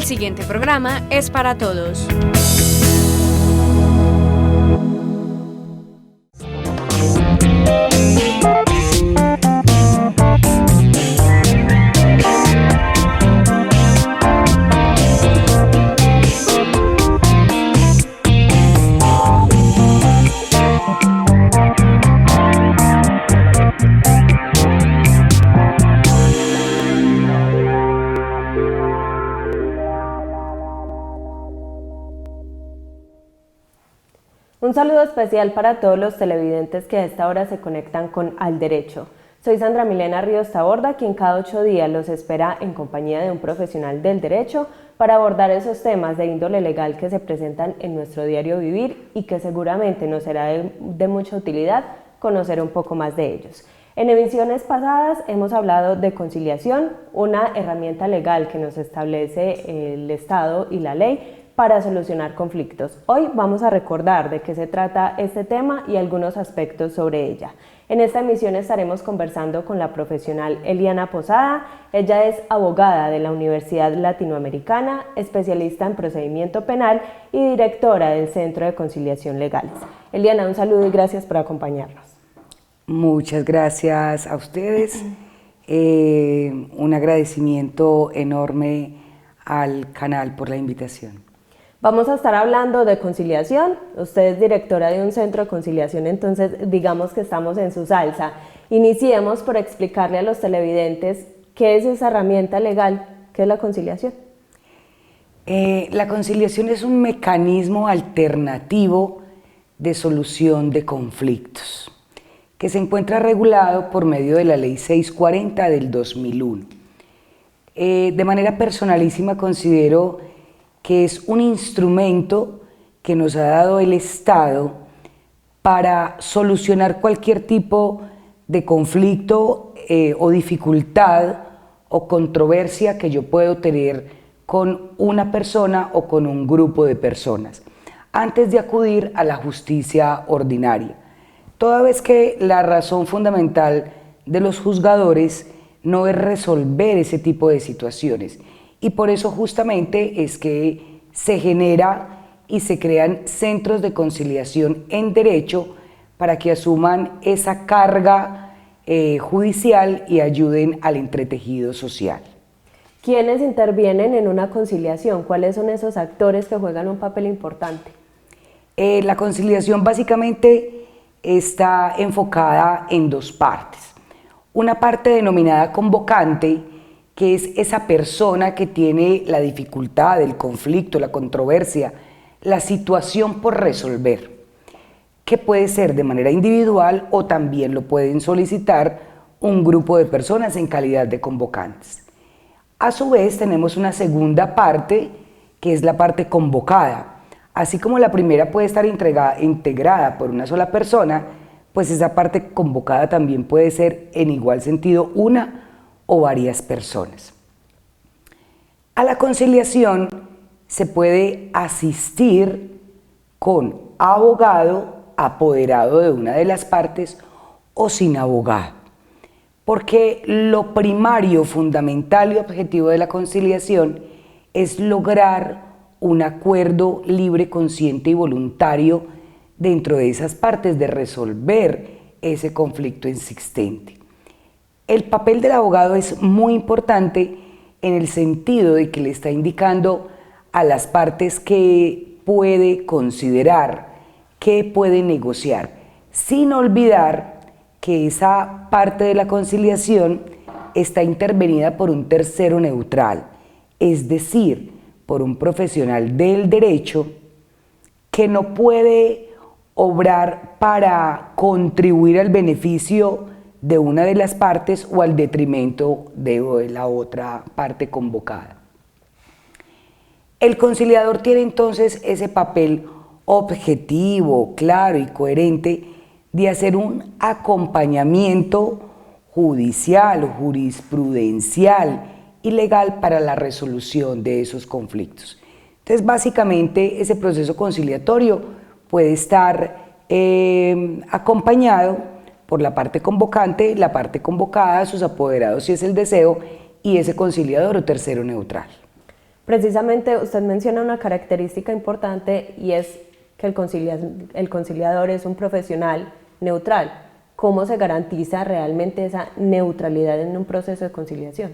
siguiente programa es para todos. Un saludo especial para todos los televidentes que a esta hora se conectan con Al Derecho. Soy Sandra Milena Ríos Taborda, quien cada 8 días los espera en compañía de un profesional del derecho para abordar esos temas de índole legal que se presentan en nuestro diario vivir y que seguramente nos será de mucha utilidad conocer un poco más de ellos. En emisiones pasadas hemos hablado de conciliación, una herramienta legal que nos establece el Estado y la ley para solucionar conflictos. Hoy vamos a recordar de qué se trata este tema y algunos aspectos sobre ella. En esta emisión estaremos conversando con la profesional Eliana Posada. Ella es abogada de la Universidad Latinoamericana, especialista en procedimiento penal y directora del Centro de Conciliación Legales. Eliana, un saludo y gracias por acompañarnos. Muchas gracias a ustedes. Un agradecimiento enorme al canal por la invitación. Vamos a estar hablando de conciliación. Usted es directora de un centro de conciliación, entonces digamos que estamos en su salsa. Iniciemos por explicarle a los televidentes qué es esa herramienta legal, qué es la conciliación. La conciliación es un mecanismo alternativo de solución de conflictos que se encuentra regulado por medio de la Ley 640 del 2001. De manera personalísima considero que es un instrumento que nos ha dado el Estado para solucionar cualquier tipo de conflicto o dificultad o controversia que yo puedo tener con una persona o con un grupo de personas, antes de acudir a la justicia ordinaria. Toda vez que la razón fundamental de los juzgadores no es resolver ese tipo de situaciones, y por eso justamente es que se genera y se crean centros de conciliación en derecho para que asuman esa carga judicial y ayuden al entretejido social. ¿Quiénes intervienen en una conciliación? ¿Cuáles son esos actores que juegan un papel importante? La conciliación básicamente está enfocada en dos partes. Una parte denominada convocante, que es esa persona que tiene la dificultad, el conflicto, la controversia, la situación por resolver, que puede ser de manera individual o también lo pueden solicitar un grupo de personas en calidad de convocantes. A su vez tenemos una segunda parte, que es la parte convocada. Así como la primera puede estar integrada por una sola persona, pues esa parte convocada también puede ser en igual sentido una o varias personas. A la conciliación se puede asistir con abogado apoderado de una de las partes o sin abogado, porque lo primario, fundamental y objetivo de la conciliación es lograr un acuerdo libre, consciente y voluntario dentro de esas partes de resolver ese conflicto existente. El papel del abogado es muy importante en el sentido de que le está indicando a las partes qué puede considerar, qué puede negociar, sin olvidar que esa parte de la conciliación está intervenida por un tercero neutral, es decir, por un profesional del derecho que no puede obrar para contribuir al beneficio de una de las partes o al detrimento de la otra parte convocada. El conciliador tiene entonces ese papel objetivo, claro y coherente de hacer un acompañamiento judicial, jurisprudencial y legal para la resolución de esos conflictos. Entonces, básicamente, ese proceso conciliatorio puede estar acompañado por la parte convocante, la parte convocada, sus apoderados si es el deseo, y ese conciliador o tercero neutral. Precisamente usted menciona una característica importante y es que el conciliador es un profesional neutral. ¿Cómo se garantiza realmente esa neutralidad en un proceso de conciliación?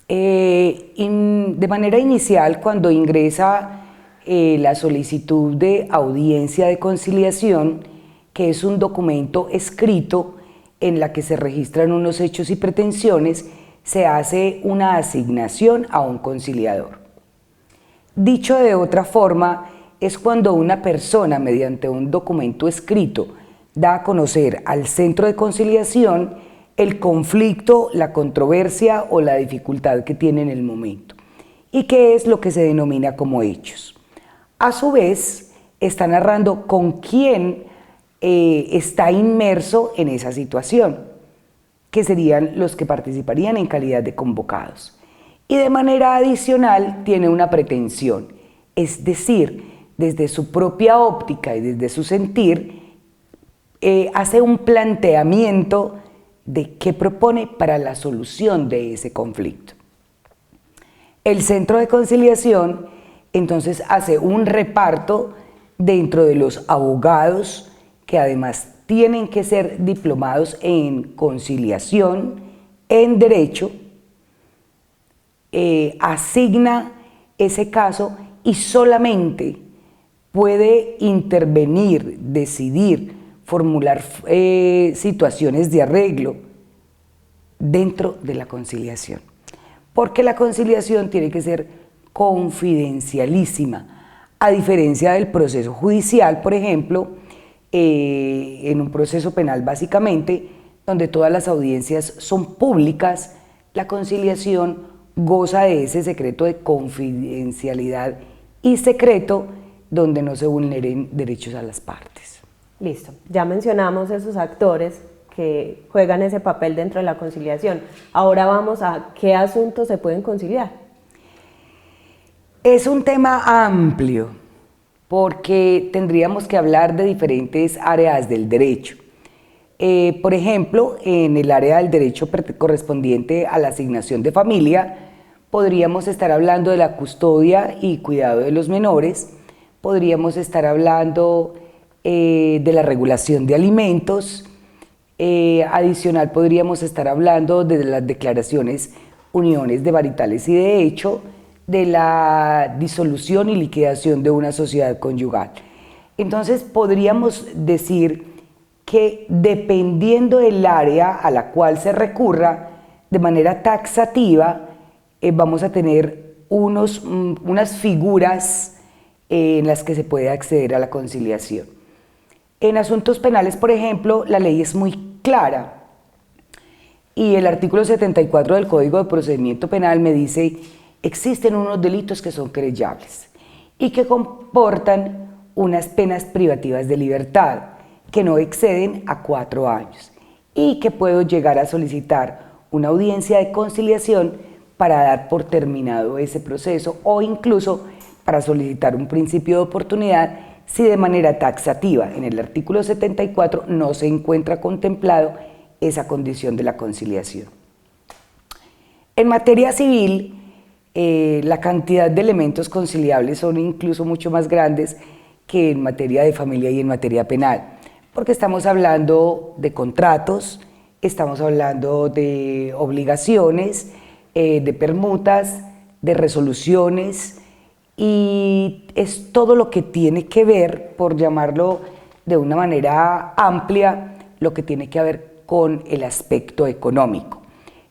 De manera inicial, cuando ingresa la solicitud de audiencia de conciliación, que es un documento escrito en la que se registran unos hechos y pretensiones, se hace una asignación a un conciliador. Dicho de otra forma, es cuando una persona, mediante un documento escrito, da a conocer al centro de conciliación el conflicto, la controversia o la dificultad que tiene en el momento, y que es lo que se denomina como hechos. A su vez, está narrando con quién está inmerso en esa situación, que serían los que participarían en calidad de convocados. Y de manera adicional tiene una pretensión, es decir, desde su propia óptica y desde su sentir, hace un planteamiento de qué propone para la solución de ese conflicto. El centro de conciliación entonces hace un reparto dentro de los abogados que además tienen que ser diplomados en conciliación, en derecho, asigna ese caso y solamente puede intervenir, decidir, formular situaciones de arreglo dentro de la conciliación. Porque la conciliación tiene que ser confidencialísima, a diferencia del proceso judicial, por ejemplo, en un proceso penal básicamente, donde todas las audiencias son públicas, la conciliación goza de ese secreto de confidencialidad y secreto donde no se vulneren derechos a las partes. Listo, ya mencionamos esos actores que juegan ese papel dentro de la conciliación. Ahora vamos a qué asuntos se pueden conciliar. Es un tema amplio porque tendríamos que hablar de diferentes áreas del derecho. Por ejemplo, en el área del derecho correspondiente a la asignación de familia, podríamos estar hablando de la custodia y cuidado de los menores, podríamos estar hablando de la regulación de alimentos, adicional podríamos estar hablando de las declaraciones, uniones de maritales y de hecho, de la disolución y liquidación de una sociedad conyugal. Entonces podríamos decir que dependiendo del área a la cual se recurra, de manera taxativa, vamos a tener unas figuras en las que se puede acceder a la conciliación. En asuntos penales, por ejemplo, la ley es muy clara y el artículo 74 del Código de Procedimiento Penal me dice: existen unos delitos que son querellables y que comportan unas penas privativas de libertad que no exceden a 4 años y que puedo llegar a solicitar una audiencia de conciliación para dar por terminado ese proceso o incluso para solicitar un principio de oportunidad si de manera taxativa en el artículo 74 no se encuentra contemplado esa condición de la conciliación. En materia civil, la cantidad de elementos conciliables son incluso mucho más grandes que en materia de familia y en materia penal, porque estamos hablando de contratos, estamos hablando de obligaciones, de permutas, de resoluciones, y es todo lo que tiene que ver, por llamarlo de una manera amplia, lo que tiene que ver con el aspecto económico.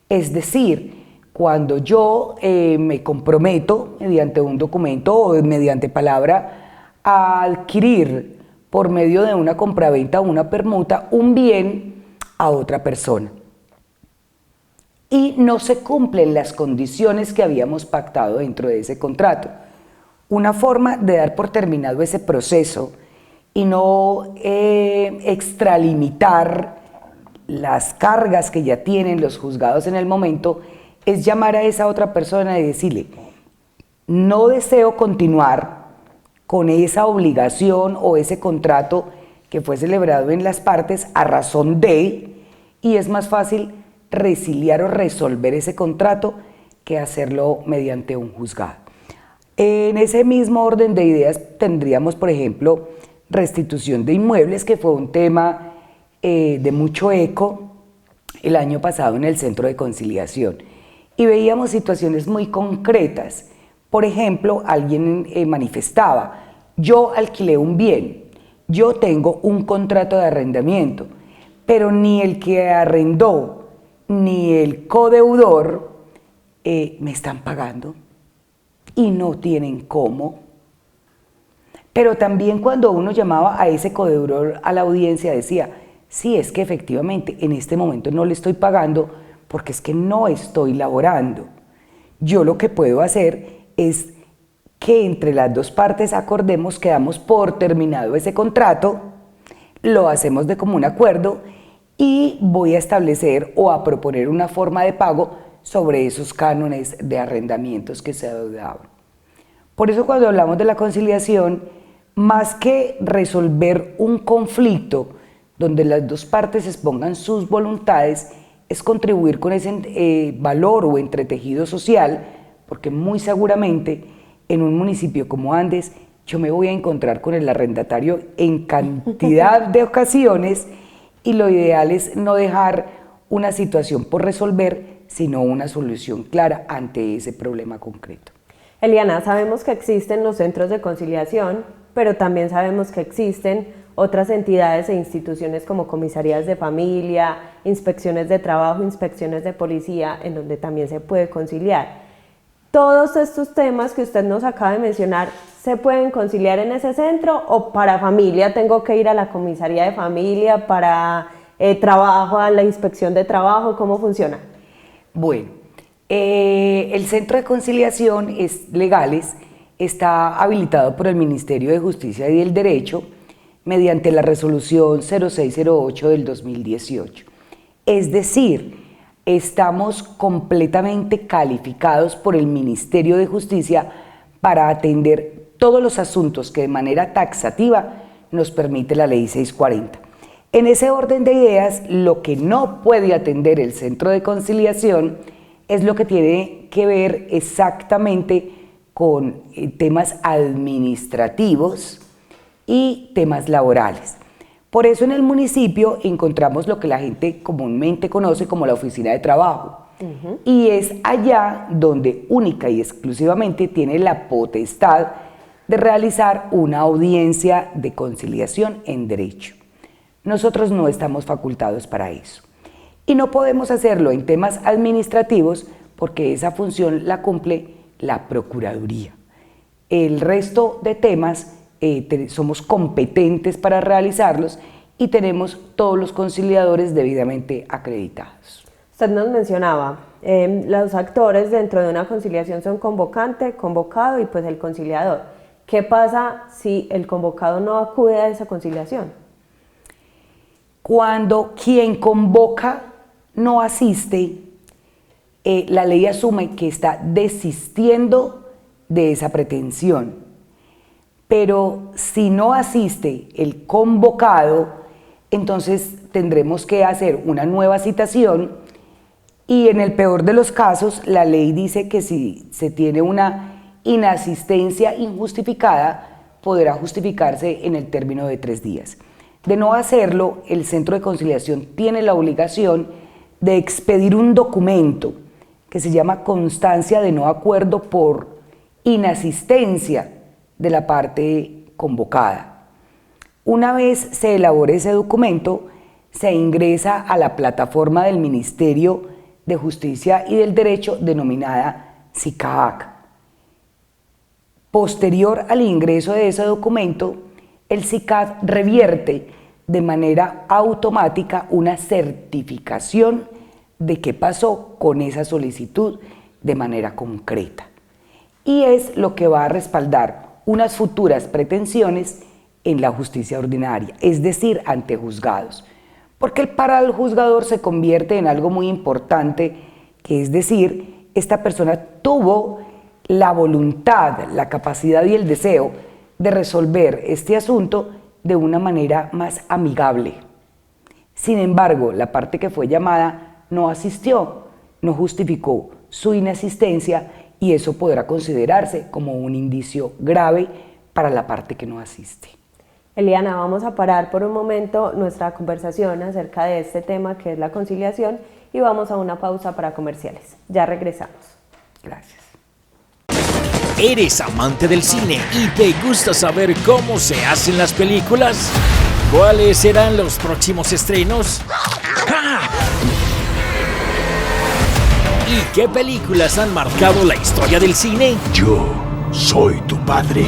Es decir, cuando yo me comprometo mediante un documento o mediante palabra a adquirir por medio de una compraventa o una permuta un bien a otra persona y no se cumplen las condiciones que habíamos pactado dentro de ese contrato. Una forma de dar por terminado ese proceso y no extralimitar las cargas que ya tienen los juzgados en el momento es llamar a esa otra persona y decirle: no deseo continuar con esa obligación o ese contrato que fue celebrado en las partes a razón de, y es más fácil resiliar o resolver ese contrato que hacerlo mediante un juzgado. En ese mismo orden de ideas tendríamos, por ejemplo, restitución de inmuebles, que fue un tema de mucho eco el año pasado en el Centro de Conciliación. Y veíamos situaciones muy concretas. Por ejemplo, alguien manifestaba: yo alquilé un bien, yo tengo un contrato de arrendamiento, pero ni el que arrendó ni el codeudor me están pagando y no tienen cómo. Pero también cuando uno llamaba a ese codeudor a la audiencia decía: sí, es que efectivamente en este momento no le estoy pagando porque es que no estoy laborando. Yo lo que puedo hacer es que entre las dos partes acordemos que damos por terminado ese contrato, lo hacemos de común acuerdo y voy a establecer o a proponer una forma de pago sobre esos cánones de arrendamientos que se adeudaban. Por eso cuando hablamos de la conciliación, más que resolver un conflicto donde las dos partes expongan sus voluntades, es contribuir con ese valor o entretejido social, porque muy seguramente en un municipio como Andes yo me voy a encontrar con el arrendatario en cantidad de ocasiones y lo ideal es no dejar una situación por resolver, sino una solución clara ante ese problema concreto. Eliana, sabemos que existen los centros de conciliación, pero también sabemos que existen otras entidades e instituciones como comisarías de familia, inspecciones de trabajo, inspecciones de policía, en donde también se puede conciliar. Todos estos temas que usted nos acaba de mencionar, ¿se pueden conciliar en ese centro o para familia tengo que ir a la comisaría de familia, para trabajo, a la inspección de trabajo? ¿Cómo funciona? Bueno, el Centro de Conciliación Legales está habilitado por el Ministerio de Justicia y del Derecho mediante la resolución 0608 del 2018. Es decir, estamos completamente calificados por el Ministerio de Justicia para atender todos los asuntos que de manera taxativa nos permite la Ley 640. En ese orden de ideas, lo que no puede atender el Centro de Conciliación es lo que tiene que ver exactamente con temas administrativos y temas laborales. Por eso en el municipio encontramos lo que la gente comúnmente conoce como la oficina de trabajo. Y es allá donde única y exclusivamente tiene la potestad de realizar una audiencia de conciliación en derecho. Nosotros no estamos facultados para eso. Y no podemos hacerlo en temas administrativos porque esa función la cumple la Procuraduría. El resto de temas somos competentes para realizarlos y tenemos todos los conciliadores debidamente acreditados. Usted nos mencionaba, los actores dentro de una conciliación son convocante, convocado y pues el conciliador. ¿Qué pasa si el convocado no acude a esa conciliación? Cuando quien convoca no asiste, la ley asume que está desistiendo de esa pretensión. Pero si no asiste el convocado, entonces tendremos que hacer una nueva citación y en el peor de los casos la ley dice que si se tiene una inasistencia injustificada podrá justificarse en el término de 3 días. De no hacerlo, el Centro de Conciliación tiene la obligación de expedir un documento que se llama constancia de no acuerdo por inasistencia de la parte convocada. Una vez se elabore ese documento, se ingresa a la plataforma del Ministerio de Justicia y del Derecho denominada SICAAC. Posterior al ingreso de ese documento, el SICAAC revierte de manera automática una certificación de qué pasó con esa solicitud de manera concreta. Y es lo que va a respaldar unas futuras pretensiones en la justicia ordinaria, es decir, ante juzgados. Porque para el juzgador se convierte en algo muy importante, que es decir, esta persona tuvo la voluntad, la capacidad y el deseo de resolver este asunto de una manera más amigable. Sin embargo, la parte que fue llamada no asistió, no justificó su inasistencia y eso podrá considerarse como un indicio grave para la parte que no asiste. Eliana, vamos a parar por un momento nuestra conversación acerca de este tema que es la conciliación y vamos a una pausa para comerciales. Ya regresamos. Gracias. ¿Eres amante del cine y te gusta saber cómo se hacen las películas? ¿Cuáles serán los próximos estrenos? ¡Ja! ¿Y qué películas han marcado la historia del cine? Yo soy tu padre.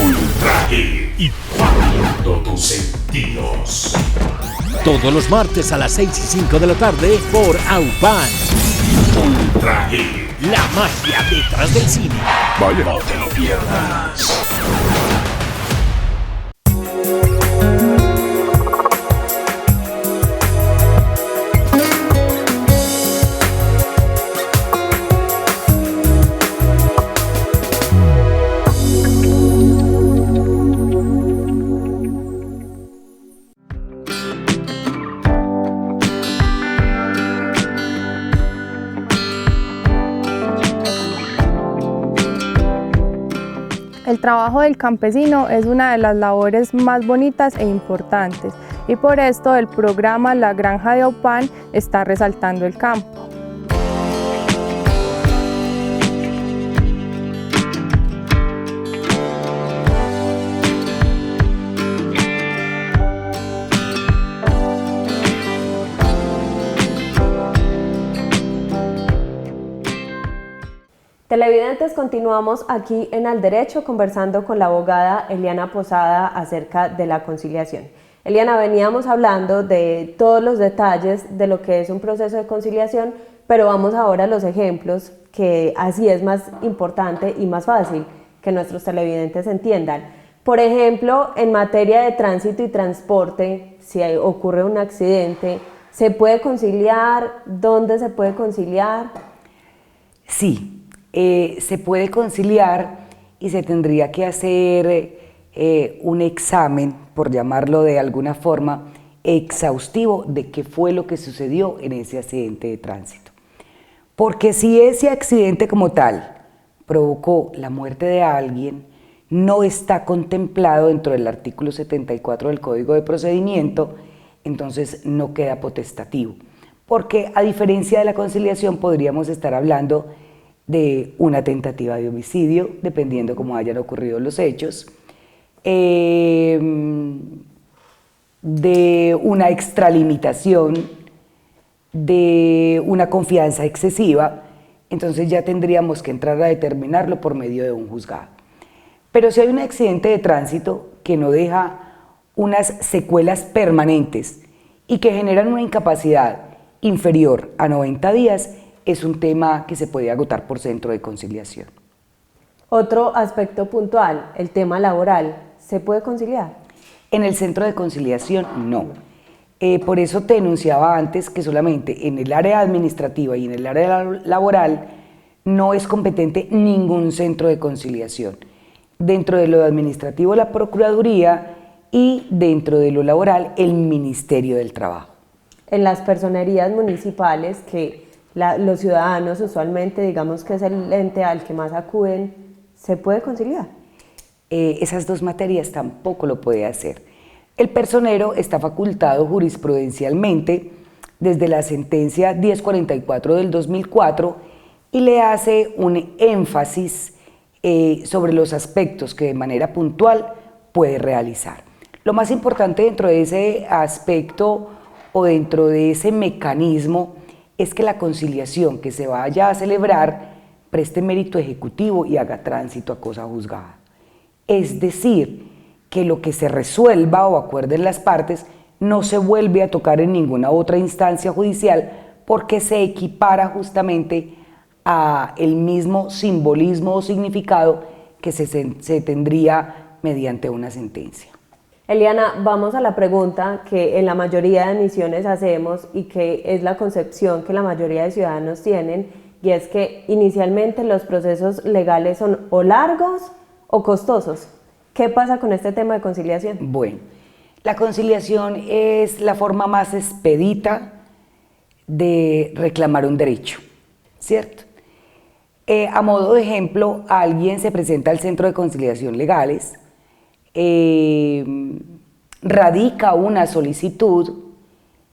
Ultra y cambiando tus sentidos. Todos los martes a las 6:05 de la tarde por AUPAN. Ultra La magia detrás del cine. Vaya, no te lo pierdas. El trabajo del campesino es una de las labores más bonitas e importantes y por esto el programa La Granja de AUPAN está resaltando el campo. Televidentes, continuamos aquí en Al Derecho conversando con la abogada Eliana Posada acerca de la conciliación. Eliana, veníamos hablando de todos los detalles de lo que es un proceso de conciliación, pero vamos ahora a los ejemplos, que así es más importante y más fácil que nuestros televidentes entiendan. Por ejemplo, en materia de tránsito y transporte, si ocurre un accidente, ¿se puede conciliar? ¿Dónde se puede conciliar? Sí. Se puede conciliar y se tendría que hacer un examen, por llamarlo de alguna forma, exhaustivo de qué fue lo que sucedió en ese accidente de tránsito. Porque si ese accidente como tal provocó la muerte de alguien, no está contemplado dentro del artículo 74 del Código de Procedimiento, entonces no queda potestativo. Porque a diferencia de la conciliación podríamos estar hablando de una tentativa de homicidio, dependiendo cómo hayan ocurrido los hechos, de una extralimitación, de una confianza excesiva, entonces ya tendríamos que entrar a determinarlo por medio de un juzgado. Pero si hay un accidente de tránsito que no deja unas secuelas permanentes y que generan una incapacidad inferior a 90 días, es un tema que se puede agotar por centro de conciliación. Otro aspecto puntual, el tema laboral, ¿se puede conciliar? En el centro de conciliación, no. Por eso te enunciaba antes que solamente en el área administrativa y en el área laboral no es competente ningún centro de conciliación. Dentro de lo administrativo, la Procuraduría, y dentro de lo laboral, el Ministerio del Trabajo. En las personerías municipales, que los ciudadanos usualmente, digamos que es el ente al que más acuden, ¿se puede conciliar? Esas dos materias tampoco lo puede hacer. El personero está facultado jurisprudencialmente desde la sentencia 1044 del 2004 y le hace un énfasis sobre los aspectos que de manera puntual puede realizar. Lo más importante dentro de ese aspecto o dentro de ese mecanismo es que la conciliación que se vaya a celebrar preste mérito ejecutivo y haga tránsito a cosa juzgada. Es decir, que lo que se resuelva o acuerden las partes no se vuelve a tocar en ninguna otra instancia judicial porque se equipara justamente a el mismo simbolismo o significado que se tendría mediante una sentencia. Eliana, vamos a la pregunta que en la mayoría de emisiones hacemos y que es la concepción que la mayoría de ciudadanos tienen, y es que inicialmente los procesos legales son o largos o costosos. ¿Qué pasa con este tema de conciliación? Bueno, la conciliación es la forma más expedita de reclamar un derecho, ¿cierto? A modo de ejemplo, alguien se presenta al Centro de Conciliación Legales, radica una solicitud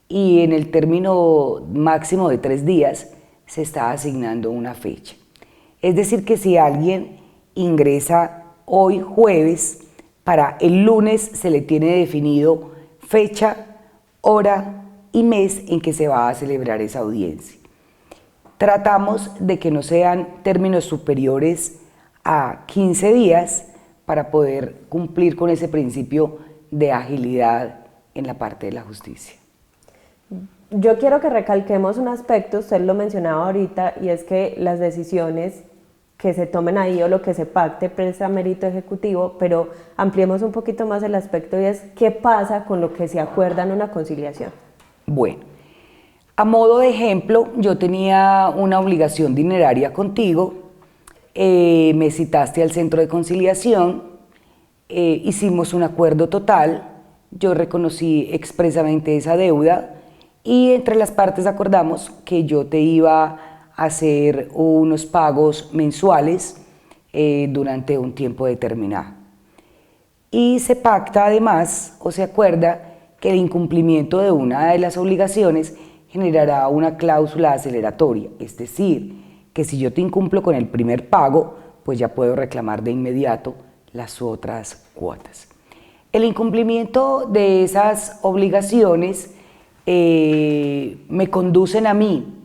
y en el término máximo de 3 días se está asignando una fecha. Es decir, que si alguien ingresa hoy jueves, para el lunes se le tiene definido fecha, hora y mes en que se va a celebrar esa audiencia. Tratamos de que no sean términos superiores a 15 días para poder cumplir con ese principio de agilidad en la parte de la justicia. Yo quiero que recalquemos un aspecto, usted lo mencionaba ahorita, y es que las decisiones que se tomen ahí o lo que se pacte presta mérito ejecutivo, pero ampliemos un poquito más el aspecto y es qué pasa con lo que se acuerda en una conciliación. Bueno, a modo de ejemplo, yo tenía una obligación dineraria contigo, me citaste al centro de conciliación, hicimos un acuerdo total, yo reconocí expresamente esa deuda y entre las partes acordamos que yo te iba hacer unos pagos mensuales durante un tiempo determinado. Y se pacta además, o se acuerda, que el incumplimiento de una de las obligaciones generará una cláusula aceleratoria, es decir, que si yo te incumplo con el primer pago, pues ya puedo reclamar de inmediato las otras cuotas. El incumplimiento de esas obligaciones me conducen a mí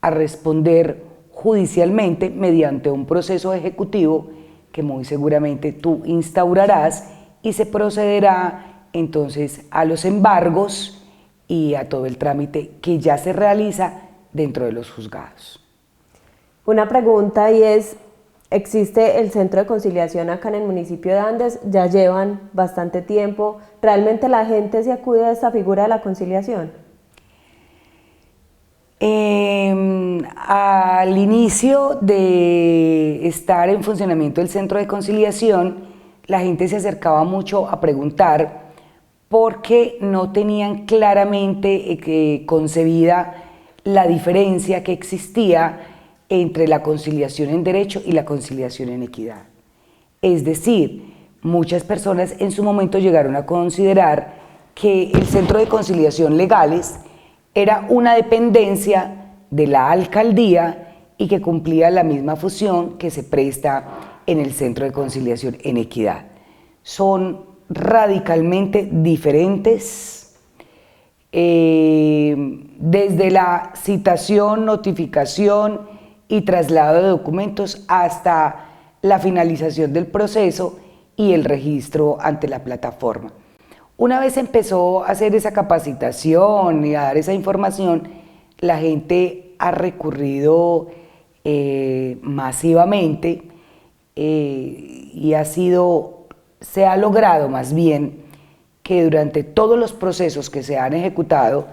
a responder judicialmente mediante un proceso ejecutivo que muy seguramente tú instaurarás y se procederá entonces a los embargos y a todo el trámite que ya se realiza dentro de los juzgados. Una pregunta y es, ¿existe el centro de conciliación acá en el municipio de Andes? Ya llevan bastante tiempo. ¿Realmente la gente se acude a esta figura de la conciliación? Al inicio de estar en funcionamiento el centro de conciliación, la gente se acercaba mucho a preguntar porque no tenían claramente concebida la diferencia que existía entre la conciliación en derecho y la conciliación en equidad. Es decir, muchas personas en su momento llegaron a considerar que el centro de conciliación legales era una dependencia de la alcaldía y que cumplía la misma función que se presta en el centro de conciliación en equidad. Son radicalmente diferentes desde la citación, notificación y traslado de documentos hasta la finalización del proceso y el registro ante la plataforma. Una vez empezó a hacer esa capacitación y a dar esa información, la gente ha recurrido masivamente y se ha logrado más bien que durante todos los procesos que se han ejecutado,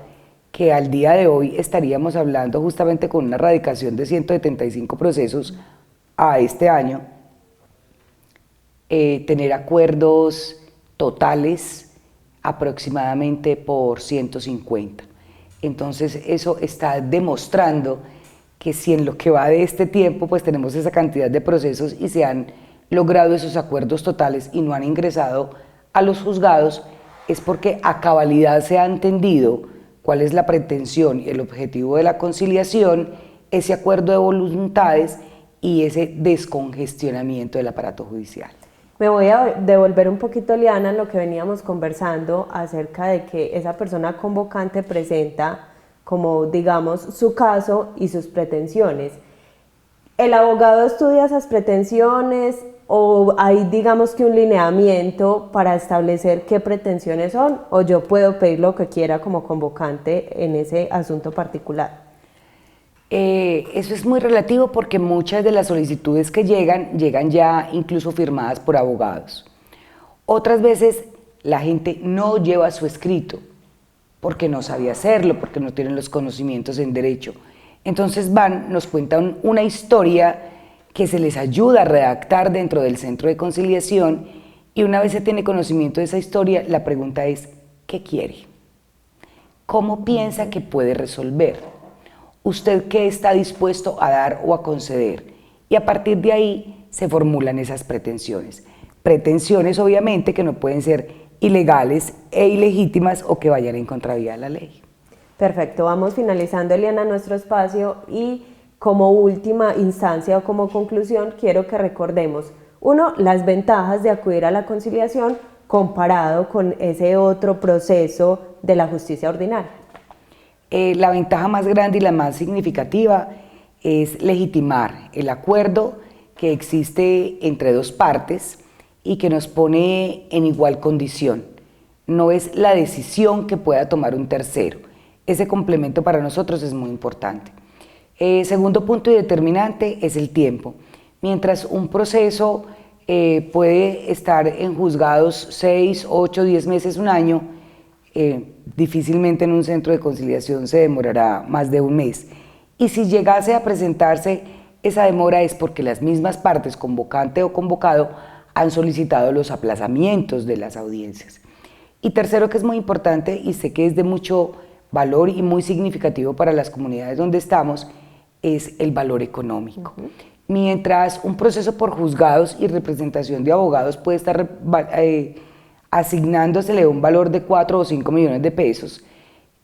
que al día de hoy estaríamos hablando justamente con una radicación de 175 procesos a este año, tener acuerdos totales aproximadamente por 150. Entonces eso está demostrando que si en lo que va de este tiempo pues tenemos esa cantidad de procesos y se han logrado esos acuerdos totales y no han ingresado a los juzgados, es porque a cabalidad se ha entendido cuál es la pretensión y el objetivo de la conciliación, ese acuerdo de voluntades y ese descongestionamiento del aparato judicial. Me voy a devolver un poquito, Liana, en lo que veníamos conversando acerca de que esa persona convocante presenta como, digamos, su caso y sus pretensiones. ¿El abogado estudia esas pretensiones o hay, digamos, que un lineamiento para establecer qué pretensiones son, o yo puedo pedir lo que quiera como convocante en ese asunto particular? Eso es muy relativo porque muchas de las solicitudes que llegan ya incluso firmadas por abogados. Otras veces la gente no lleva su escrito porque no sabía hacerlo, porque no tienen los conocimientos en derecho. Entonces nos cuentan una historia que se les ayuda a redactar dentro del centro de conciliación y una vez se tiene conocimiento de esa historia, la pregunta es, ¿qué quiere? ¿Cómo piensa que puede resolver? ¿Usted qué está dispuesto a dar o a conceder? y a partir de ahí se formulan esas pretensiones. Pretensiones obviamente que no pueden ser ilegales e ilegítimas o que vayan en contravía de la ley. Perfecto, vamos finalizando, Eliana, nuestro espacio y como última instancia o como conclusión quiero que recordemos, uno, las ventajas de acudir a la conciliación comparado con ese otro proceso de la justicia ordinaria. La ventaja más grande y la más significativa es legitimar el acuerdo que existe entre dos partes y que nos pone en igual condición. No es la decisión que pueda tomar un tercero. Ese complemento para nosotros es muy importante. Segundo punto y determinante es el tiempo. Mientras un proceso puede estar en juzgados 6, 8, 10 meses, un año, difícilmente en un centro de conciliación se demorará más de un mes. Y si llegase a presentarse esa demora es porque las mismas partes, convocante o convocado, han solicitado los aplazamientos de las audiencias. Y tercero, que es muy importante y sé que es de mucho valor y muy significativo para las comunidades donde estamos, es el valor económico. Mientras un proceso por juzgados y representación de abogados puede estar asignándosele un valor de 4 o 5 millones de pesos,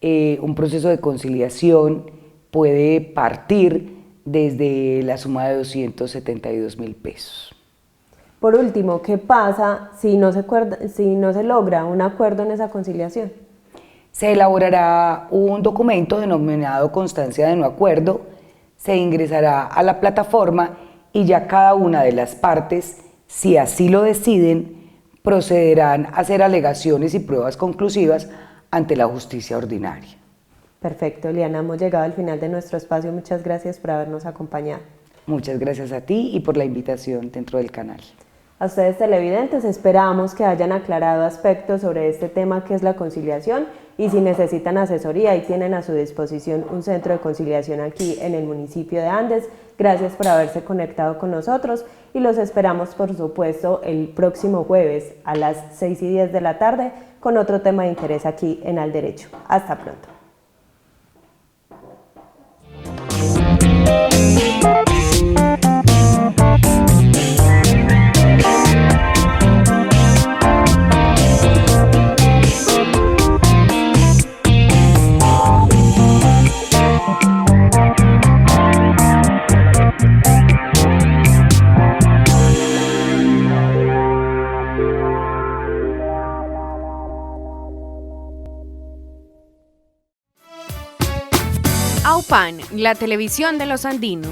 un proceso de conciliación puede partir desde la suma de 272.000 pesos. Por último, ¿qué pasa si no se logra un acuerdo en esa conciliación? Se elaborará un documento denominado constancia de no acuerdo, se ingresará a la plataforma y ya cada una de las partes, si así lo deciden, procederán a hacer alegaciones y pruebas conclusivas ante la justicia ordinaria. Perfecto, Eliana, hemos llegado al final de nuestro espacio. Muchas gracias por habernos acompañado. Muchas gracias a ti y por la invitación dentro del canal. A ustedes televidentes, esperamos que hayan aclarado aspectos sobre este tema que es la conciliación y si necesitan asesoría y tienen a su disposición un centro de conciliación aquí en el municipio de Andes. Gracias por haberse conectado con nosotros y los esperamos por supuesto el próximo jueves a las 6:10 de la tarde con otro tema de interés aquí en Al Derecho. Hasta pronto. AUPAN, la televisión de los andinos.